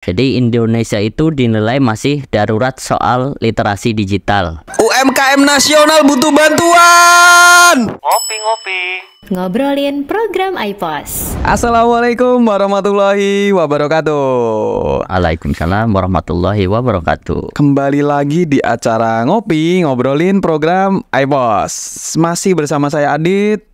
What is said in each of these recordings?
Jadi Indonesia itu dinilai masih darurat soal literasi digital. UMKM nasional butuh bantuan. Ngopi-ngopi, Ngobrolin program iPos. Assalamualaikum warahmatullahi wabarakatuh. Waalaikumsalam warahmatullahi wabarakatuh. Kembali lagi di acara Ngopi, ngobrolin program iPos. Masih bersama saya Adit.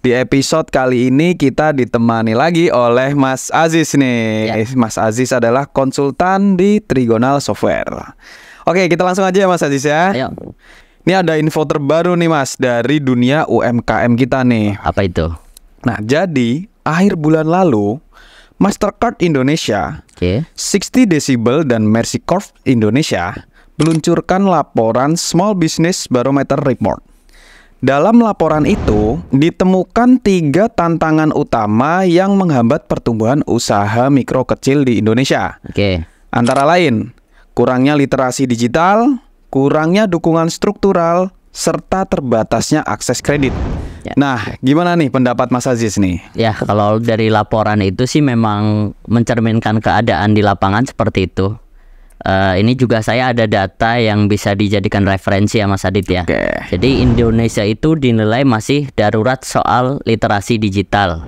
Di episode kali ini kita ditemani lagi oleh Mas Aziz nih. Ya. Mas Aziz adalah konsultan di Trigonal Software. Oke, kita langsung aja ya Mas Aziz ya. Ayo, Ini ada info terbaru nih Mas dari dunia UMKM kita nih. apa itu? Nah, jadi akhir bulan lalu Mastercard Indonesia, Oke. 60 Decibel dan Mercy Corp Indonesia meluncurkan laporan Small Business Barometer Report. Dalam laporan itu ditemukan 3 tantangan utama yang menghambat pertumbuhan usaha mikro kecil di Indonesia. Oke. Antara lain, kurangnya literasi digital, kurangnya dukungan struktural, serta terbatasnya akses kredit. Ya. Nah, gimana nih pendapat Mas Aziz nih? Ya, kalau dari laporan itu sih memang mencerminkan keadaan di lapangan seperti itu. Ini juga saya ada data yang bisa dijadikan referensi ya Mas Adit ya. Oke. Jadi Indonesia itu dinilai masih darurat soal literasi digital.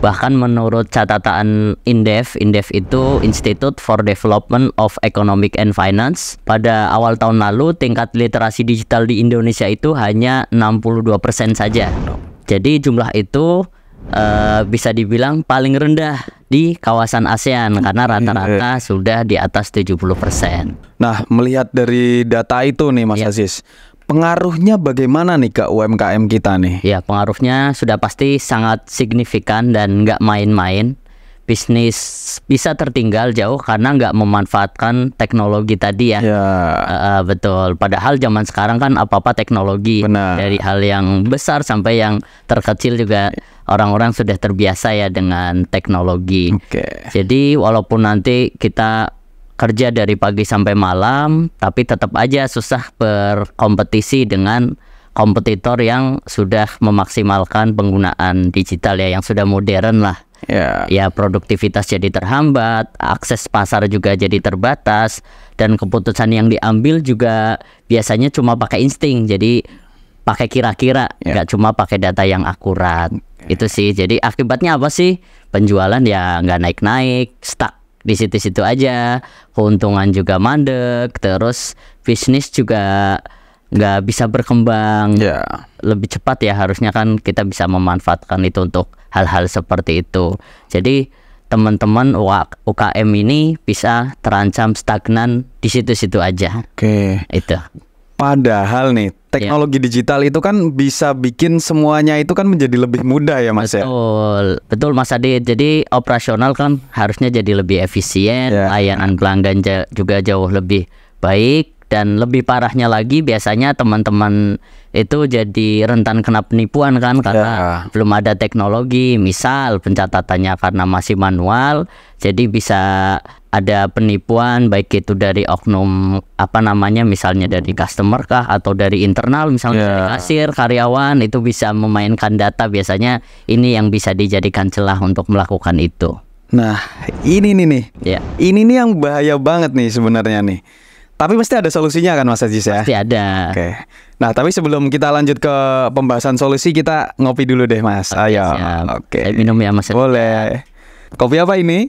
Bahkan menurut catatan Indef itu Institute for Development of Economic and Finance, pada awal tahun lalu tingkat literasi digital di Indonesia itu hanya 62% saja. Jadi jumlah itu bisa dibilang paling rendah di kawasan ASEAN karena rata-rata sudah di atas 70%. Nah, melihat dari data itu nih Mas Ya. Aziz, pengaruhnya bagaimana nih ke UMKM kita nih? Ya, pengaruhnya sudah pasti sangat signifikan dan nggak main-main. Bisnis bisa tertinggal jauh karena nggak memanfaatkan teknologi tadi ya. Ya, Betul. Padahal zaman sekarang kan apa-apa teknologi. Benar. Dari hal yang besar sampai yang terkecil juga orang-orang sudah terbiasa ya dengan teknologi. oke. Jadi walaupun nanti kita kerja dari pagi sampai malam, tapi tetap aja susah berkompetisi dengan kompetitor yang sudah memaksimalkan penggunaan digital ya, yang sudah modern lah. Ya. Ya, produktivitas jadi terhambat, akses pasar juga jadi terbatas, dan keputusan yang diambil juga biasanya cuma pakai insting, jadi pakai kira-kira, nggak cuma pakai data yang akurat. Itu sih, jadi akibatnya apa sih? Penjualan ya nggak naik-naik, stuck di situ-situ aja, keuntungan juga mandek, terus bisnis juga nggak bisa berkembang. Ya. Lebih cepat ya, harusnya kan kita bisa memanfaatkan itu untuk hal-hal seperti itu. Jadi teman-teman UKM ini bisa terancam stagnan di situ-situ aja. Oke. Itu. Padahal nih, teknologi digital itu kan bisa bikin semuanya itu kan menjadi lebih mudah ya Mas ya. Betul Mas Adit. Jadi operasional kan harusnya jadi lebih efisien, Ya. layanan pelanggan juga jauh lebih baik, dan lebih parahnya lagi biasanya teman-teman itu jadi rentan kena penipuan kan karena belum ada teknologi. Misal pencatatannya karena masih manual, jadi bisa ada penipuan baik itu dari oknum misalnya dari customer kah atau dari internal, misalnya dari kasir, karyawan, itu bisa memainkan data. Biasanya ini yang bisa dijadikan celah untuk melakukan itu. Nah, ini nih. Ya, Ini nih yang bahaya banget nih sebenarnya nih. Tapi mesti ada solusinya kan Mas Aziz ya? pasti ada. Oke. Nah, tapi sebelum kita lanjut ke pembahasan solusi, kita ngopi dulu deh Mas. Ayo. Siap. Oke. Saya minum ya Mas. Boleh. Kopi apa ini?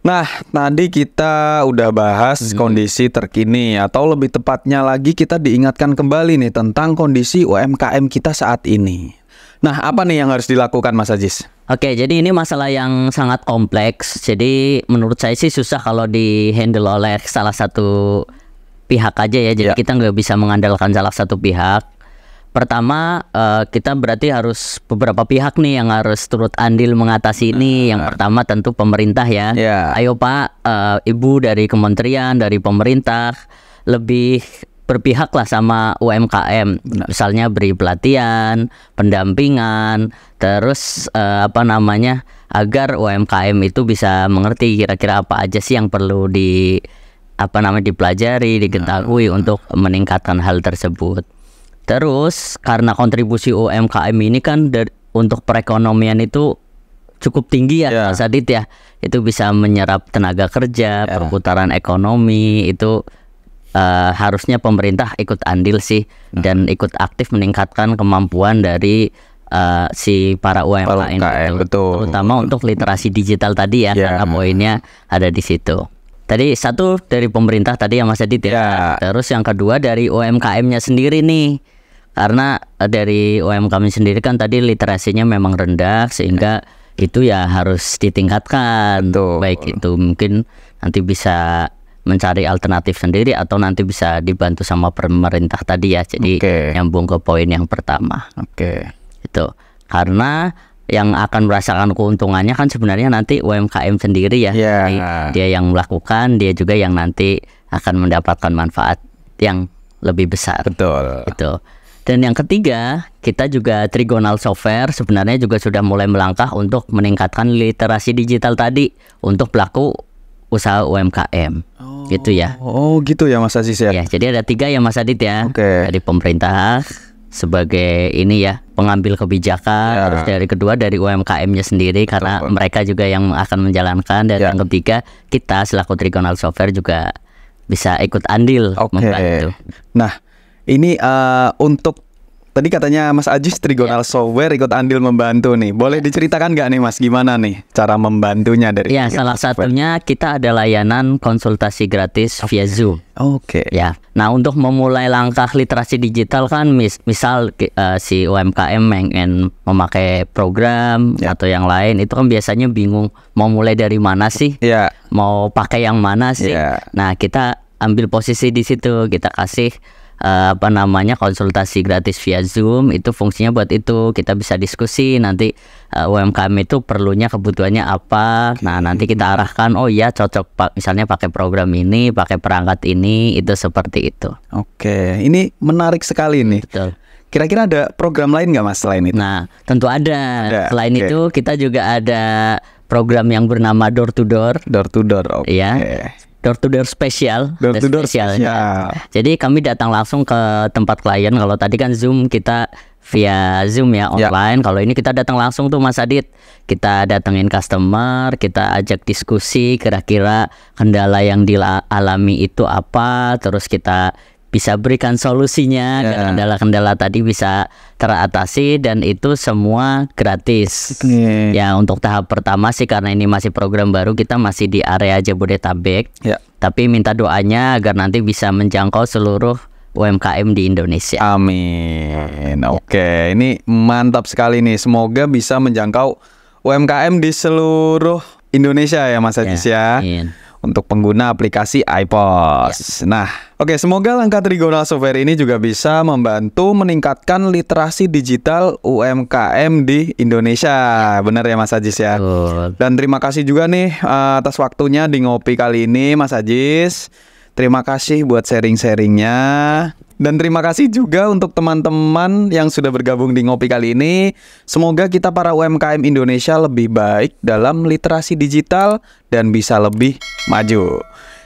Nah, tadi kita udah bahas kondisi terkini, atau lebih tepatnya lagi kita diingatkan kembali nih tentang kondisi UMKM kita saat ini. Nah, apa nih yang harus dilakukan Mas Aziz? Oke, jadi ini masalah yang sangat kompleks. Jadi menurut saya sih susah kalau di-handle oleh salah satu pihak aja ya. Jadi kita nggak bisa mengandalkan salah satu pihak. Pertama, kita berarti harus beberapa pihak nih yang harus turut andil mengatasi ini. Yang pertama tentu pemerintah ya. Ayo Pak, Ibu dari kementerian, dari pemerintah, lebih berpihaklah sama UMKM. Misalnya beri pelatihan, pendampingan, terus agar UMKM itu bisa mengerti kira-kira apa aja sih yang perlu dipelajari, diketahui untuk meningkatkan hal tersebut. Terus karena kontribusi UMKM ini kan untuk perekonomian itu cukup tinggi ya Mas Adit ya. itu bisa menyerap tenaga kerja, perputaran ekonomi itu harusnya pemerintah ikut andil sih dan ikut aktif meningkatkan kemampuan dari si para UMKM itu, betul. Terutama untuk literasi digital tadi ya, karena poinnya ada di situ. Tadi satu dari pemerintah tadi ya Mas Adit ya. Terus yang kedua dari UMKM-nya sendiri nih. Karena dari UMKM sendiri kan tadi literasinya memang rendah sehingga itu ya harus ditingkatkan. Baik itu mungkin nanti bisa mencari alternatif sendiri atau nanti bisa dibantu sama pemerintah tadi ya. Jadi nyambung ke poin yang pertama. Itu karena yang akan merasakan keuntungannya kan sebenarnya nanti UMKM sendiri ya. Dia yang melakukan, dia juga yang nanti akan mendapatkan manfaat yang lebih besar. Betul. Itu. Dan yang ketiga, kita juga Trigonal Software sebenarnya juga sudah mulai melangkah untuk meningkatkan literasi digital tadi untuk pelaku usaha UMKM. Gitu ya. Oh gitu ya Mas Aziz ya. Ya, jadi ada 3 ya Mas Adit ya. Dari pemerintah sebagai ini ya pengambil kebijakan, terus dari kedua dari UMKM-nya sendiri karena mereka juga yang akan menjalankan, dan yang ketiga kita selaku Trigonal Software juga bisa ikut andil membantu. Nah ini untuk tadi katanya Mas Ajis Trigonal Software ikut andil membantu nih. Boleh diceritakan nggak nih Mas gimana nih cara membantunya dari? Ya salah satunya kita ada layanan konsultasi gratis via Zoom. Ya. Nah untuk memulai langkah literasi digital kan misal si UMKM pengen memakai program atau yang lain itu kan biasanya bingung mau mulai dari mana sih? Mau pakai yang mana sih? Nah kita ambil posisi di situ, kita kasih konsultasi gratis via Zoom. Itu fungsinya buat itu kita bisa diskusi nanti UMKM itu perlunya kebutuhannya apa. Nah nanti kita arahkan, oh iya cocok misalnya pakai program ini, pakai perangkat ini, itu seperti itu. Ini menarik sekali nih. Betul. Kira-kira ada program lain nggak Mas selain itu? Nah tentu ada. Selain itu kita juga ada program yang bernama Door to Door. Door to Door, Door to door spesial. Jadi kami datang langsung ke tempat klien. Kalau tadi kan Zoom kita via Zoom ya online. Kalau ini kita datang langsung tuh Mas Adit. Kita datengin customer, kita ajak diskusi kira-kira kendala yang dialami itu apa, terus kita bisa berikan solusinya, kendala-kendala tadi bisa teratasi, dan itu semua gratis. Ya untuk tahap pertama sih karena ini masih program baru, kita masih di area Jabodetabek. Tapi minta doanya agar nanti bisa menjangkau seluruh UMKM di Indonesia. Amin. Ini mantap sekali nih. Semoga bisa menjangkau UMKM di seluruh Indonesia ya Mas Ajis ya. Untuk pengguna aplikasi iPOS. Nah, semoga langkah Trigonal Software ini juga bisa membantu meningkatkan literasi digital UMKM di Indonesia. Benar ya Mas Ajis ya. Dan terima kasih juga nih atas waktunya di Ngopi kali ini Mas Ajis. Terima kasih buat sharing-sharingnya. Dan terima kasih juga untuk teman-teman yang sudah bergabung di Ngopi kali ini. Semoga kita para UMKM Indonesia lebih baik dalam literasi digital dan bisa lebih maju.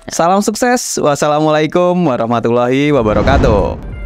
Salam sukses. Wassalamualaikum warahmatullahi wabarakatuh.